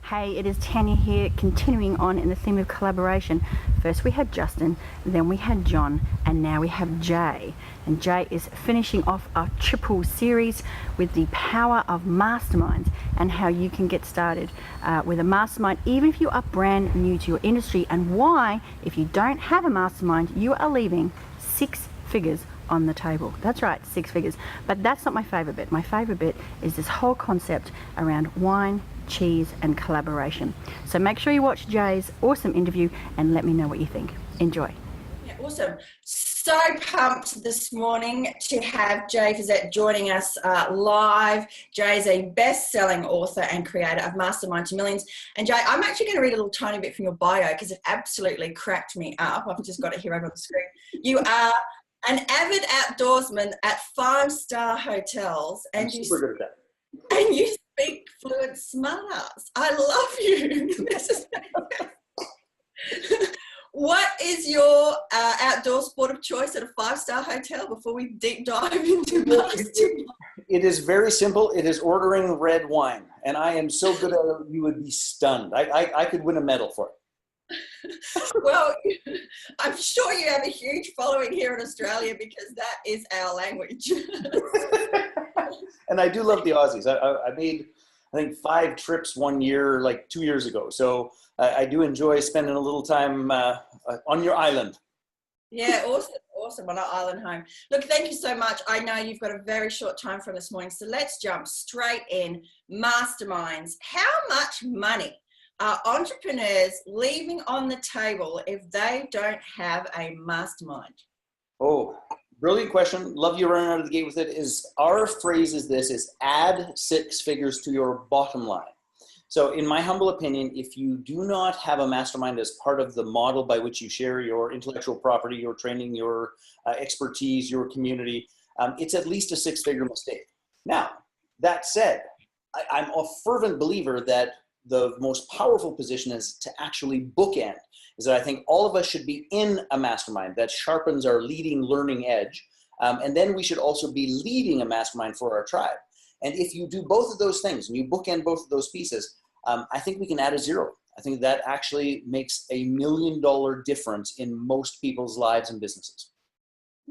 Hey, it is Tanya here, continuing on in the theme of collaboration. First we had Justin, then we had Jon, and now we have Jay. And Jay is finishing off our triple series with the power of masterminds and how you can get started with a mastermind, even if you are brand new to your industry, and why, if you don't have a mastermind, you are leaving 6 figures on the table. That's right, 6 figures. But that's not my favorite bit. My favorite bit is this whole concept around wine, cheese, and collaboration. So make sure you watch Jay's awesome interview and let me know what you think. Enjoy. Yeah, awesome. So pumped this morning to have Jay Fiset joining us live. Jay's a best-selling author and creator of Mastermind to Millions. And Jay, I'm actually going to read a little tiny bit from your bio because it absolutely cracked me up. I've just got it here over on the screen. You are an avid outdoorsman at 5-star hotels, and you speak fluent smart ass. I love you. This is What is your outdoor sport of choice at a 5-star hotel before we deep dive into Mastermind? It is very simple. It is ordering red wine, and I am so good at it, you would be stunned. I could win a medal for it. Well, I'm sure you have a huge following here in Australia because that is our language. And I do love the Aussies. I made, I think, 5 trips one year, like 2 years ago. So I do enjoy spending a little time on your island. Yeah, awesome on our island home. Look, thank you so much. I know you've got a very short time from this morning, so let's jump straight in. Masterminds. How much money are entrepreneurs leaving on the table if they don't have a mastermind? Oh, brilliant question. Love you running out of the gate with it. Our phrase is add 6 figures to your bottom line. So in my humble opinion, if you do not have a mastermind as part of the model by which you share your intellectual property, your training, your expertise, your community, it's at least a 6-figure mistake. Now, that said, I'm a fervent believer that the most powerful position is to actually bookend, is that I think all of us should be in a mastermind that sharpens our leading learning edge. And then we should also be leading a mastermind for our tribe. And if you do both of those things and you bookend both of those pieces, I think we can add a 0. I think that actually makes a $1 million difference in most people's lives and businesses.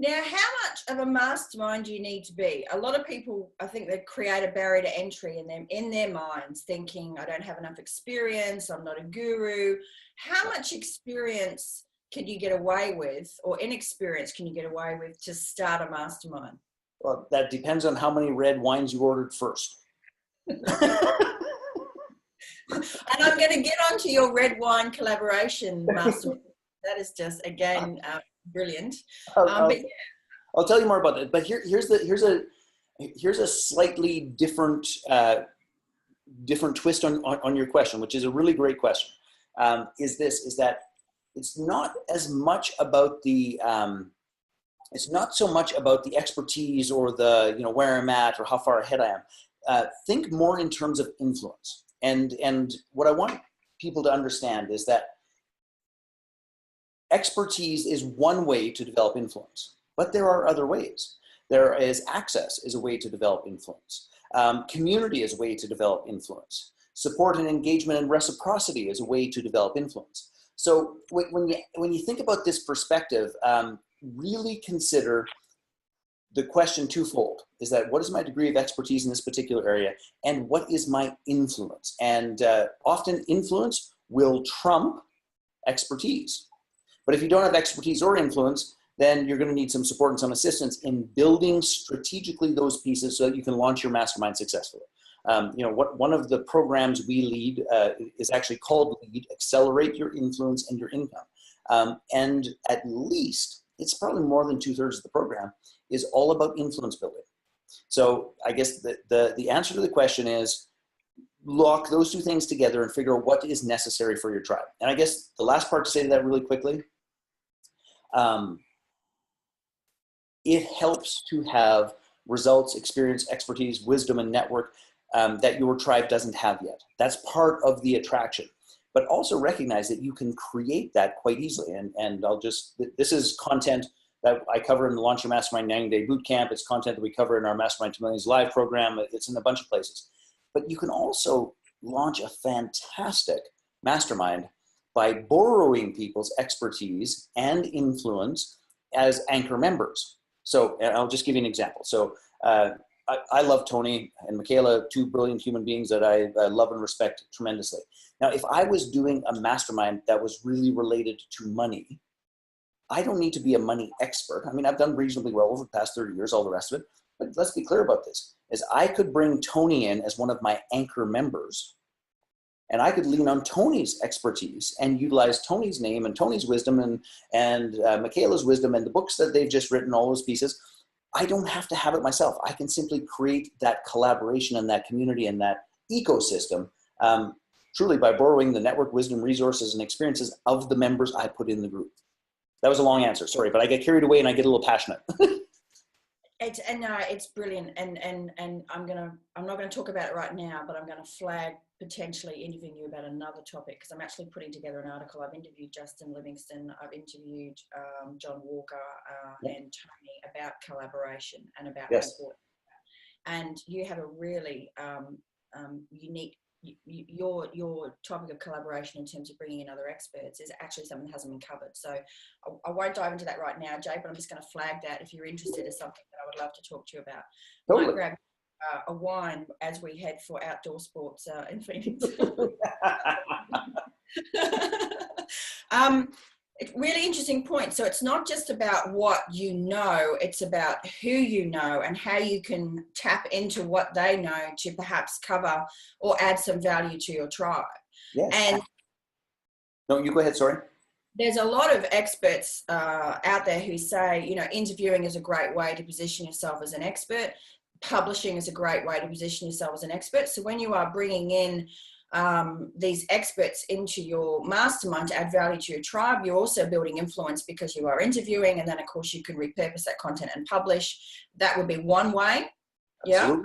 Now, how much of a mastermind do you need to be? A lot of people, I think, they create a barrier to entry in their minds, thinking, I don't have enough experience, I'm not a guru. How much experience can you get away with, or inexperience can you get away with to start a mastermind? Well, that depends on how many red wines you ordered first. And I'm going to get onto your red wine collaboration mastermind. That is just, again, brilliant. But yeah. I'll tell you more about that. But here's a slightly different different twist on your question, which is a really great question. Is that it's not as much about the it's not so much about the expertise or the where I'm at or how far ahead I am. Think more in terms of influence. And what I want people to understand is that expertise is one way to develop influence, but there are other ways. There is access is a way to develop influence. Community is a way to develop influence. Support and engagement and reciprocity is a way to develop influence. So when you think about this perspective, really consider the question twofold, is that what is my degree of expertise in this particular area, and what is my influence? And often influence will trump expertise. But if you don't have expertise or influence, then you're going to need some support and some assistance in building strategically those pieces so that you can launch your mastermind successfully. One of the programs we lead is actually called Lead, Accelerate Your Influence and Your Income. And at least, it's probably more than 2/3 of the program, is all about influence building. So I guess the answer to the question is lock those 2 things together and figure out what is necessary for your tribe. And I guess the last part to say to that really quickly, it helps to have results, experience, expertise, wisdom, and network that your tribe doesn't have yet. That's part of the attraction. But also recognize that you can create that quite easily. And this is content that I cover in the Launch Your Mastermind 90-day bootcamp. It's content that we cover in our Mastermind to Millions live program. It's in a bunch of places. But you can also launch a fantastic mastermind by borrowing people's expertise and influence as anchor members. So I'll just give you an example. So I love Tony and Michaela, two brilliant human beings that I love and respect tremendously. Now, if I was doing a mastermind that was really related to money, I don't need to be a money expert. I mean, I've done reasonably well over the past 30 years, all the rest of it. But let's be clear about this, is I could bring Tony in as one of my anchor members, and I could lean on Tony's expertise and utilize Tony's name and Tony's wisdom and Michaela's wisdom and the books that they've just written, all those pieces. I don't have to have it myself. I can simply create that collaboration and that community and that ecosystem truly by borrowing the network, wisdom, resources, and experiences of the members I put in the group. That was a long answer, sorry, but I get carried away and I get a little passionate. It's brilliant, and I'm not gonna talk about it right now, but I'm gonna flag potentially interviewing you about another topic, because I'm actually putting together an article. I've interviewed Justin Livingston, I've interviewed Jon Walker and Tony about collaboration and about support. And you have a really unique. Your topic of collaboration in terms of bringing in other experts is actually something that hasn't been covered. So I won't dive into that right now, Jay, but I'm just going to flag that if you're interested in something that I would love to talk to you about. Totally. Might grab a wine as we head for outdoor sports in Phoenix. It's really interesting point. So it's not just about what you know, it's about who you know and how you can tap into what they know to perhaps cover or add some value to your tribe. Yes. And no, you go ahead, sorry. There's a lot of experts out there who say, you know, interviewing is a great way to position yourself as an expert. Publishing is a great way to position yourself as an expert. So when you are bringing in these experts into your mastermind to add value to your tribe, you're also building influence because you are interviewing, and then of course you can repurpose that content and publish. That would be one way. Absolutely.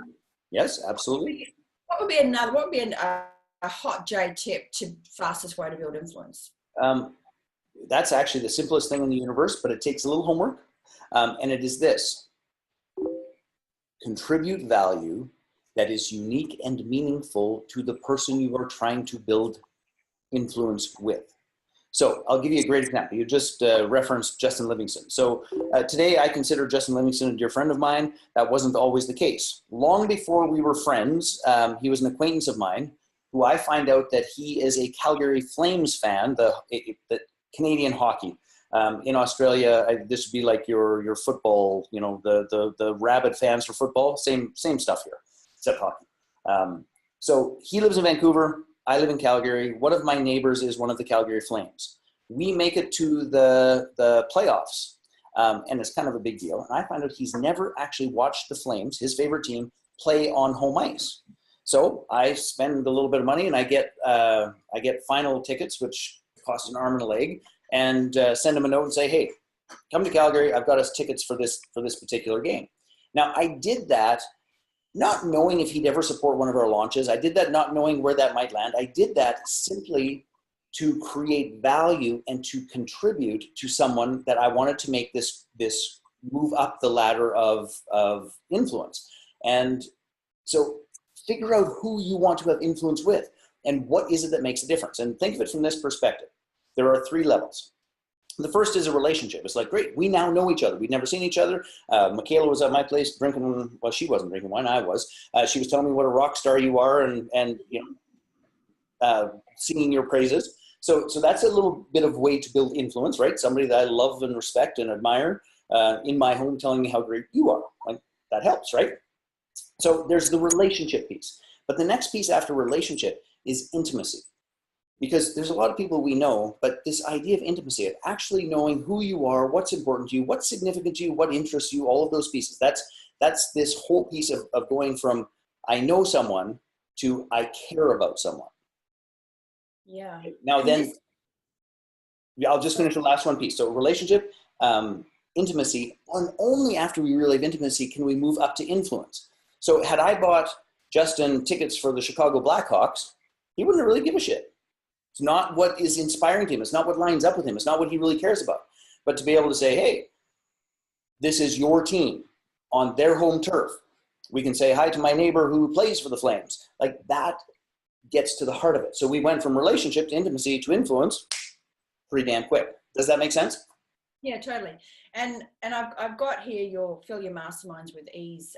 Yeah. Yes, absolutely. What would be another? What would be a hot J tip to fastest way to build influence? That's actually the simplest thing in the universe, but it takes a little homework, and it is this: contribute value that is unique and meaningful to the person you are trying to build influence with. So I'll give you a great example. You just referenced Justin Livingston. So today I consider Justin Livingston a dear friend of mine. That wasn't always the case. Long before we were friends, he was an acquaintance of mine who I find out that he is a Calgary Flames fan, the Canadian hockey. In Australia, this would be like your football, you know, the rabid fans for football, same stuff here. Except hockey. So he lives in Vancouver. I live in Calgary. One of my neighbors is one of the Calgary Flames. We make it to the playoffs, and it's kind of a big deal. And I find out he's never actually watched the Flames, his favorite team, play on home ice. So I spend a little bit of money, and I get final tickets, which cost an arm and a leg, and send him a note and say, "Hey, come to Calgary. I've got us tickets for this particular game." Now I did that not knowing if he'd ever support one of our launches. I did that not knowing where that might land. I did that simply to create value and to contribute to someone that I wanted to make this move up the ladder of influence. And so figure out who you want to have influence with and what is it that makes a difference. And think of it from this perspective. There are 3 levels. The first is a relationship. It's like, great, we now know each other. We'd never seen each other. Michaela was at my place drinking, well, she wasn't drinking wine, I was. She was telling me what a rock star you are and you know, singing your praises. So that's a little bit of way to build influence, right? Somebody that I love and respect and admire in my home telling me how great you are. Like, that helps, right? So there's the relationship piece. But the next piece after relationship is intimacy. Because there's a lot of people we know, but this idea of intimacy, of actually knowing who you are, what's important to you, what's significant to you, what interests you, all of those pieces. That's this whole piece of going from I know someone to I care about someone. Yeah. Now then, I'll just finish the last one piece. So relationship, intimacy, and only after we really have intimacy can we move up to influence. So had I bought Justin tickets for the Chicago Blackhawks, he wouldn't really give a shit. It's not what is inspiring to him. It's not what lines up with him. It's not what he really cares about. But to be able to say, hey, this is your team on their home turf. We can say hi to my neighbor who plays for the Flames. Like that gets to the heart of it. So we went from relationship to intimacy to influence pretty damn quick. Does that make sense? Yeah, totally. And I've got here your Fill Your Masterminds with Ease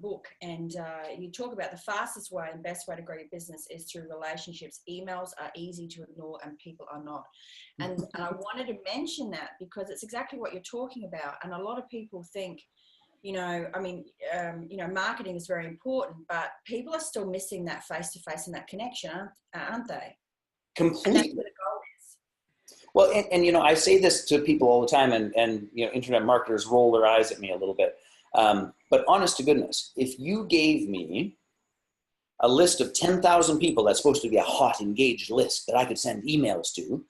book, and you talk about the fastest way and best way to grow your business is through relationships. Emails are easy to ignore and people are not. And I wanted to mention that because it's exactly what you're talking about. And a lot of people think, marketing is very important, but people are still missing that face-to-face and that connection, aren't they? Completely. And that's where the goal is. Well, and I say this to people all the time, and internet marketers roll their eyes at me a little bit. But honest to goodness, if you gave me a list of 10,000 people that's supposed to be a hot, engaged list that I could send emails to,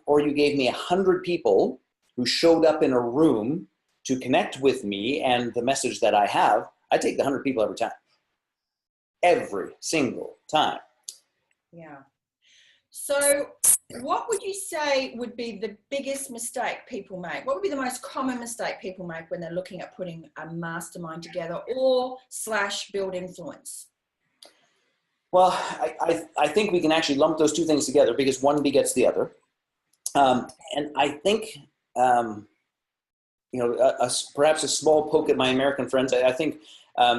or you gave me 100 people who showed up in a room to connect with me and the message that I have, I take the 100 people every time. Every single time. Yeah. So what would you say would be the biggest mistake people make? What would be the most common mistake people make when they're looking at putting a mastermind together or / build influence? Well, I think we can actually lump those two things together because one begets the other. And I think, perhaps a small poke at my American friends. I think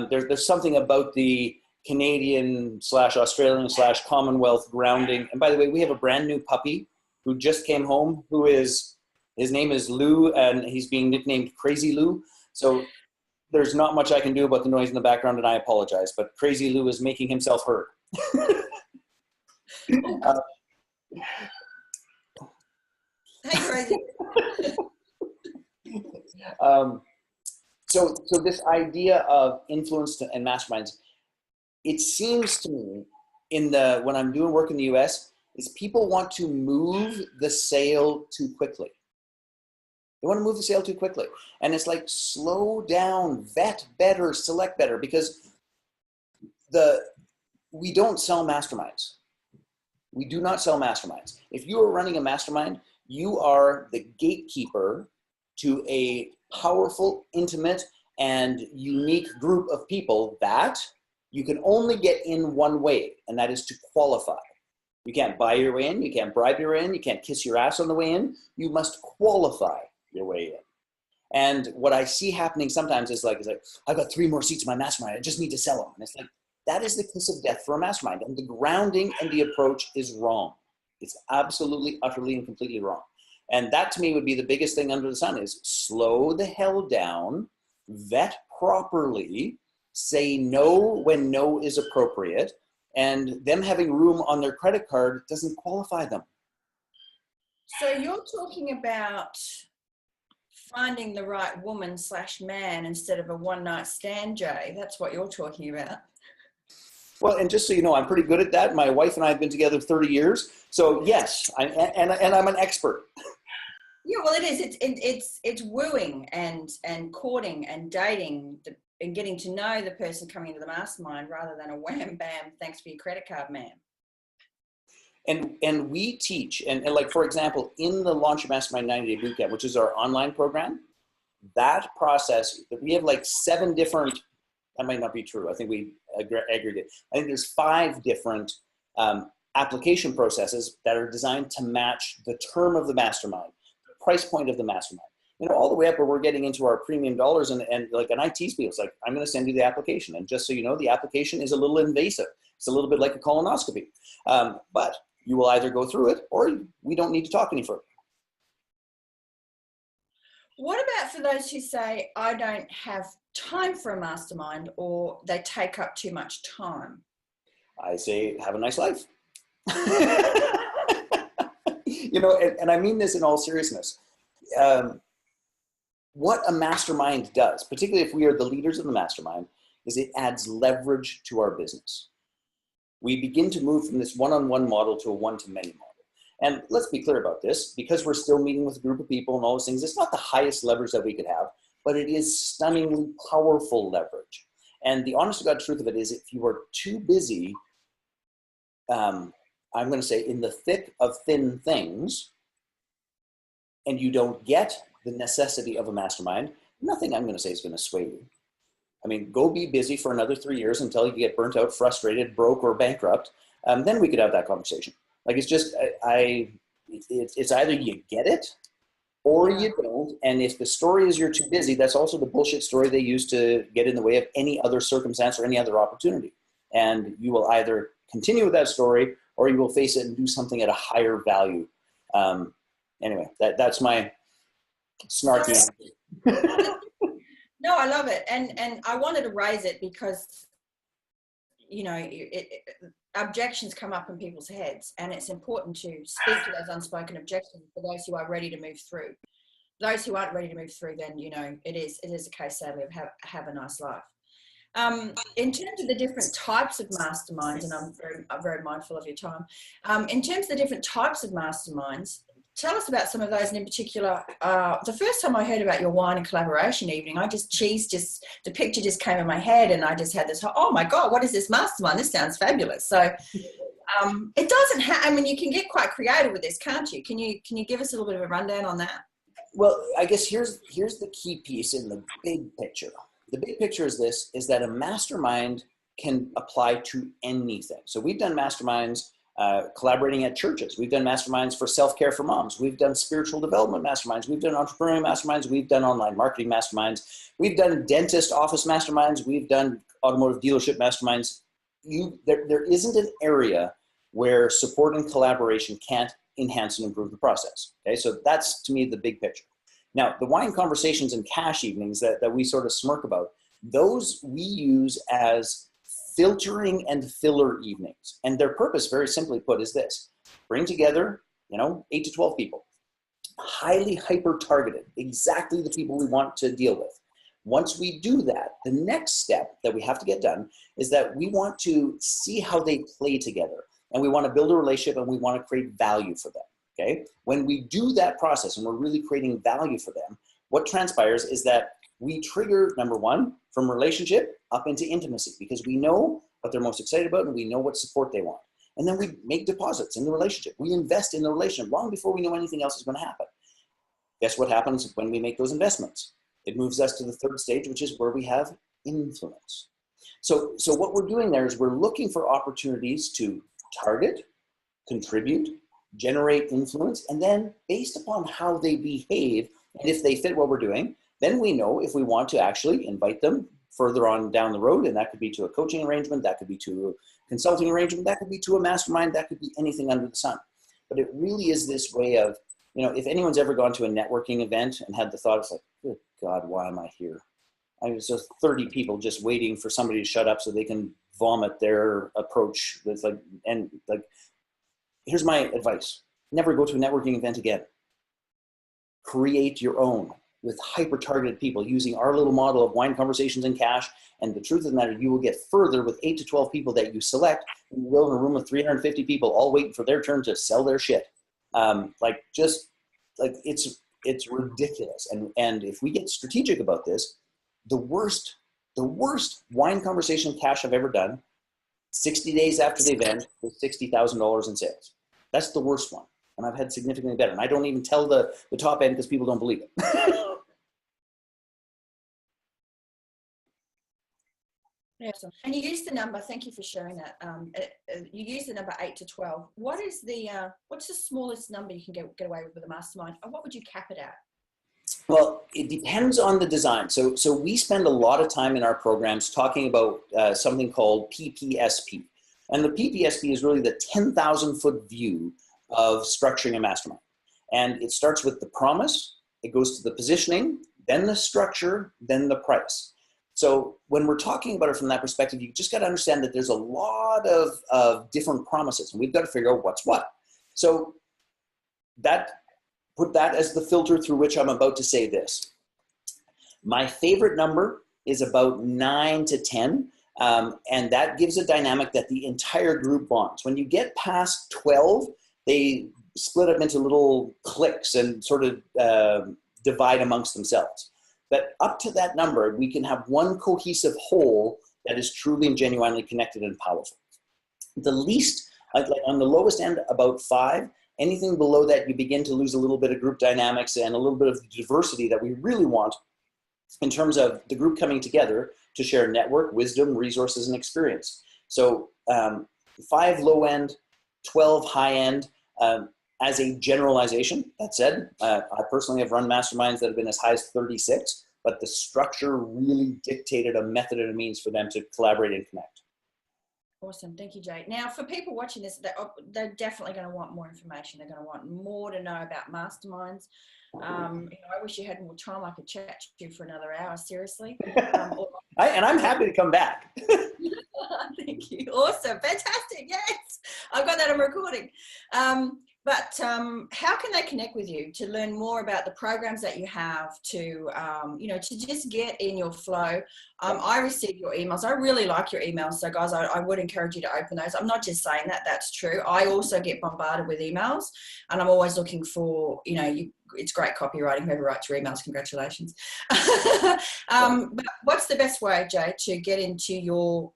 there's something about the Canadian / Australian / Commonwealth grounding. And by the way, we have a brand new puppy who just came home, his name is Lou, and he's being nicknamed Crazy Lou. So there's not much I can do about the noise in the background, and I apologize, but Crazy Lou is making himself heard. Hey, Crazy. So this idea of influence and masterminds, it seems to me when I'm doing work in the US, is people want to move the sale too quickly. They want to move the sale too quickly. And it's like, slow down, vet better, select better, because we don't sell masterminds. We do not sell masterminds. If you are running a mastermind, you are the gatekeeper to a powerful, intimate, and unique group of people that you can only get in one way, and that is to qualify. You can't buy your way in, you can't bribe your way in, you can't kiss your ass on the way in. You must qualify your way in. And what I see happening sometimes is like, I've got 3 more seats in my mastermind, I just need to sell them. And it's like, that is the kiss of death for a mastermind. And the grounding and the approach is wrong. It's absolutely, utterly, and completely wrong. And that to me would be the biggest thing under the sun is slow the hell down, vet properly, say no when no is appropriate, and them having room on their credit card doesn't qualify them. So you're talking about finding the right woman / man instead of a one-night stand, Jay. That's what you're talking about. Well, and just so you know, I'm pretty good at that. My wife and I have been together 30 years. So yes, and I'm an expert. Yeah, well, it is. It's wooing and courting and dating and getting to know the person coming into the mastermind rather than a wham bam, thanks for your credit card, man. And we teach, and like, for example, in the Launch Your Mastermind 90-Day Bootcamp, which is our online program, that process, we have like 7 different, that might not be true. I think we aggregate. I think there's 5 different application processes that are designed to match the term of the mastermind, the price point of the mastermind. All the way up where we're getting into our premium dollars and like an IT speed. It's like, I'm going to send you the application. And just so you know, the application is a little invasive. It's a little bit like a colonoscopy. But you will either go through it or we don't need to talk any further. What about for those who say, I don't have time for a mastermind, or they take up too much time? I say, have a nice life. And I mean this in all seriousness. What a mastermind does, particularly if we are the leaders of the mastermind, is it adds leverage to our business. We begin to move from this one-on-one model to a one-to-many model. And let's be clear about this, because we're still meeting with a group of people and all those things, it's not the highest leverage that we could have, but it is stunningly powerful leverage. And the honest to God truth of it is, if you are too busy, I'm going to say in the thick of thin things, and you don't get the necessity of a mastermind, nothing I'm going to say is going to sway you. I mean, go be busy for another 3 years until you get burnt out, frustrated, broke, or bankrupt. Then we could have that conversation. Like, it's just, it's either you get it or you don't. And if the story is you're too busy, that's also the bullshit story they use to get in the way of any other circumstance or any other opportunity. And you will either continue with that story or you will face it and do something at a higher value. Anyway, that's my snarky answer. No, I love it. And I wanted to raise it because, you know, objections come up in people's heads, and it's important to speak to those unspoken objections for those who are ready to move through. Those who aren't ready to move through, then, you know, it is a case, sadly, of have a nice life. In terms of the different types of masterminds, and I'm very mindful of your time, in terms of the different types of masterminds, tell us about some of those, and in particular, the first time I heard about your wine and collaboration evening, the picture just came in my head, and I just had this, oh my God, what is this mastermind? This sounds fabulous. So it doesn't have, I mean, you can get quite creative with this, can't you? Can you give us a little bit of a rundown on that? Well, I guess here's the key piece in the big picture. The big picture is that a mastermind can apply to anything. So we've done masterminds collaborating at churches. We've done masterminds for self-care for moms. We've done spiritual development masterminds. We've done entrepreneurial masterminds. We've done online marketing masterminds. We've done dentist office masterminds. We've done automotive dealership masterminds. There isn't an area where support and collaboration can't enhance and improve the process. Okay, so that's, to me, the big picture. Now, the wine conversations and cash evenings that we sort of smirk about, those we use as filtering and filler evenings. And their purpose, very simply put, is this: bring together, 8 to 12 people, highly hyper-targeted, exactly the people we want to deal with. Once we do that, the next step that we have to get done is that we want to see how they play together. And we want to build a relationship, and we want to create value for them. Okay? When we do that process and we're really creating value for them, what transpires is that we trigger, number one, from relationship up into intimacy, because we know what they're most excited about and we know what support they want. And then we make deposits in the relationship. We invest in the relationship long before we know anything else is going to happen. Guess what happens when we make those investments? It moves us to the third stage, which is where we have influence. So what we're doing there is we're looking for opportunities to target, contribute, generate influence, and then based upon how they behave and if they fit what we're doing, then we know if we want to actually invite them further on down the road, and that could be to a coaching arrangement, that could be to a consulting arrangement, that could be to a mastermind, that could be anything under the sun. But it really is this way of, if anyone's ever gone to a networking event and had the thought, it's like, good God, why am I here? I was just 30 people just waiting for somebody to shut up so they can vomit their approach. With here's my advice: never go to a networking event again. Create your own with hyper-targeted people using our little model of wine conversations and cash. And the truth of the matter, you will get further with 8 to 12 people that you select than you will in a room of 350 people all waiting for their turn to sell their shit. It's ridiculous. And if we get strategic about this, the worst wine conversation cash I've ever done, 60 days after the event, was $60,000 in sales. That's the worst one. And I've had significantly better. And I don't even tell the top end because people don't believe it. Yeah. And you use the number, thank you for sharing that. You use the number 8 to 12. What's the smallest number you can get away with a mastermind? Or what would you cap it at? Well, it depends on the design. So we spend a lot of time in our programs talking about something called PPSP. And the PPSP is really the 10,000-foot view of structuring a mastermind. And it starts with the promise, it goes to the positioning, then the structure, then the price. So when we're talking about it from that perspective, you just got to understand that there's a lot of different promises, and we've got to figure out what's what. So put that as the filter through which I'm about to say this. My favorite number is about 9 to 10, and that gives a dynamic that the entire group bonds. When you get past 12, they split up into little cliques and sort of divide amongst themselves. But up to that number, we can have one cohesive whole that is truly and genuinely connected and powerful. The least, on the lowest end, about 5. Anything below that, you begin to lose a little bit of group dynamics and a little bit of the diversity that we really want in terms of the group coming together to share network, wisdom, resources, and experience. So 5 low end, 12 high end. As a generalization, that said, I personally have run masterminds that have been as high as 36, but the structure really dictated a method and a means for them to collaborate and connect. Awesome. Thank you, Jay. Now, for people watching this, they're definitely going to want more information. They're going to want more to know about masterminds. I wish you had more time. I could chat to you for another hour, seriously. And I'm happy to come back. Thank you. Awesome. Fantastic. Yes. I've got that on recording. But how can they connect with you to learn more about the programs that you have, to just get in your flow? I receive your emails. I really like your emails. So guys, I would encourage you to open those. I'm not just saying that, that's true. I also get bombarded with emails, and I'm always looking for, it's great copywriting. Whoever writes your emails, congratulations. But what's the best way, Jay, to get into your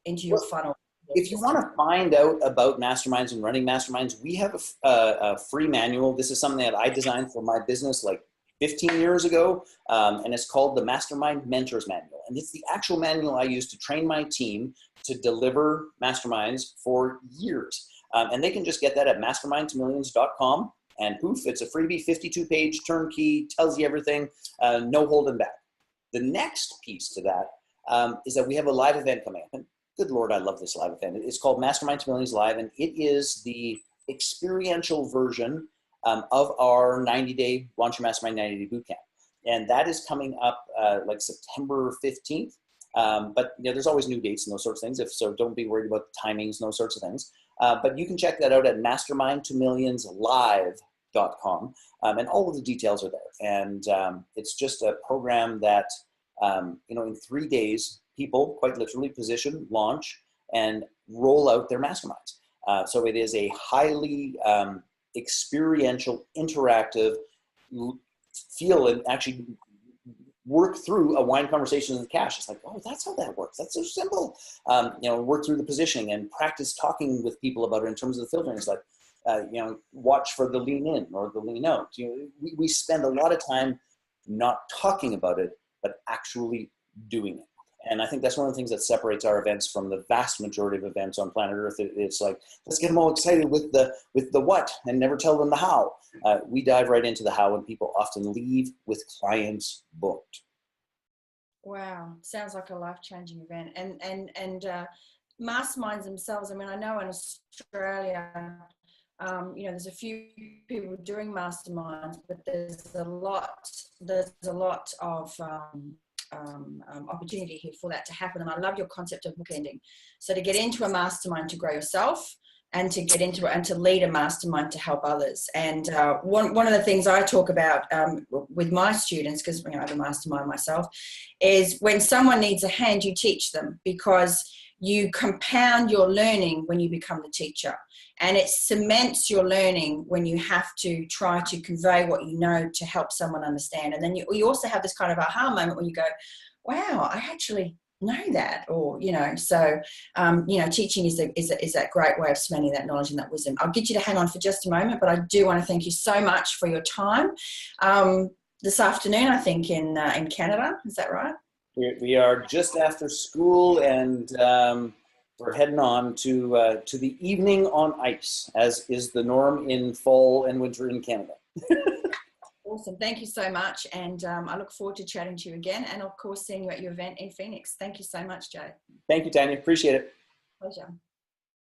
funnel? If you want to find out about masterminds and running masterminds, we have a free manual. This is something that I designed for my business like 15 years ago, and it's called the Mastermind Mentors Manual. And it's the actual manual I use to train my team to deliver masterminds for years. And they can just get that at mastermindtomillions.com. And poof, it's a freebie, 52-page turnkey, tells you everything, no holding back. The next piece to that is that we have a live event coming up. Good Lord, I love this live event. It's called Mastermind to Millions Live, and it is the experiential version of our 90-day Launch Your Mastermind 90-day bootcamp. And that is coming up like September 15th. But there's always new dates and those sorts of things. So don't be worried about the timings and those sorts of things. But you can check that out at mastermindtomillionslive.com. And all of the details are there. And it's just a program that, in 3 days, people quite literally position, launch, and roll out their masterminds. So it is a highly experiential, interactive, feel and actually work through a wine conversation with cash. It's like, oh, that's how that works. That's so simple. Work through the positioning and practice talking with people about it in terms of the filtering. It's like, watch for the lean in or the lean out. We spend a lot of time not talking about it, but actually doing it. And I think that's one of the things that separates our events from the vast majority of events on planet Earth. It's like, let's get them all excited with the what and never tell them the how. We dive right into the how, and people often leave with clients booked. Wow, sounds like a life-changing event. And masterminds themselves. I mean, I know in Australia, there's a few people doing masterminds, but there's a lot of opportunity here for that to happen. And I love your concept of bookending. So to get into a mastermind to grow yourself, and to get into it and to lead a mastermind to help others. And one of the things I talk about with my students, because I have a mastermind myself, is when someone needs a hand, you teach them, because you compound your learning when you become the teacher. And it cements your learning when you have to try to convey what you know to help someone understand. And then you also have this kind of aha moment when you go, wow, I actually know that. Or, teaching is that great way of cementing that knowledge and that wisdom. I'll get you to hang on for just a moment, but I do want to thank you so much for your time. This afternoon, I think, in Canada, is that right? We are just after school, and we're heading on to the evening on ice, as is the norm in fall and winter in Canada. Awesome. Thank you so much. And I look forward to chatting to you again, and of course, seeing you at your event in Phoenix. Thank you so much, Jay. Thank you, Tanya. Appreciate it. Pleasure.